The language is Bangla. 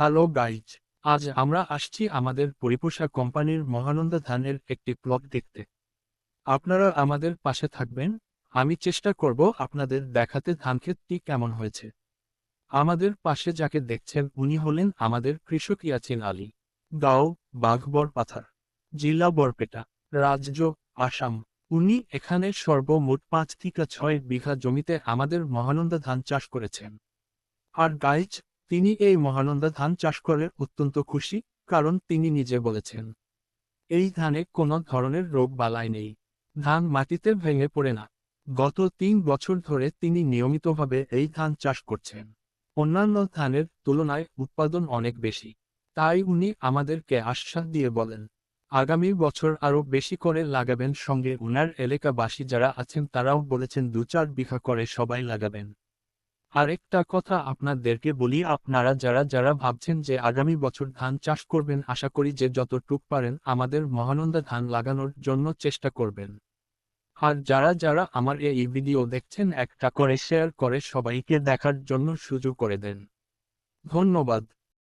হ্যালো গাইজ, আজ আমরা আসছি আমাদের পরিপোষা কোম্পানির মহানন্দা ধানের একটি প্লট দেখতে। আপনারা আমাদের পাশে থাকবেন। আমি চেষ্টা করব আপনাদের দেখাতে ধানক্ষেতটি কেমন হয়েছে। আমাদের পাশে যাকে দেখছেন উনি হলেন আমাদের কৃষক ইয়াছিন আলী। গাঁও বাঘবর পাথার, জেলা বরপেটা, রাজ্য আসাম। উনি এখানে সর্বমোট 5 থেকে 6 বিঘা জমিতে আমাদের মহানন্দা ধান চাষ করেছেন। আর গাইজ, তিনি এই মহানন্দা ধান চাষ করে অত্যন্ত খুশি, কারণ তিনি নিজে বলেছেন এই ধানে কোনো ধরনের রোগ বালাই নেই। ধান মাটিতে ভেঙে পড়ে না। গত 3 বছর ধরে তিনি নিয়মিতভাবে এই ধান চাষ করছেন। অন্যান্য ধানের তুলনায় উৎপাদন অনেক বেশি। তাই উনি আমাদেরকে আশ্বাস দিয়ে বলেন আগামী বছর আরও বেশি করে লাগাবেন। সঙ্গে উনার এলাকাবাসী যারা আছেন তারাও বলেছেন 2-4 বিঘা করে সবাই লাগাবেন। আরেকটা কথা আপনাদেরকে বলি, আপনারা যারা যারা ভাবছেন যে আগামী বছর ধান চাষ করবেন, আশা করি যে যতটুক পারেন আমাদের মহানন্দা ধান লাগানোর জন্য চেষ্টা করবেন। আর যারা যারা আমার এই ভিডিও দেখছেন একটা করে শেয়ার করে সবাইকে দেখার জন্য সুযোগ করে দেন। ধন্যবাদ।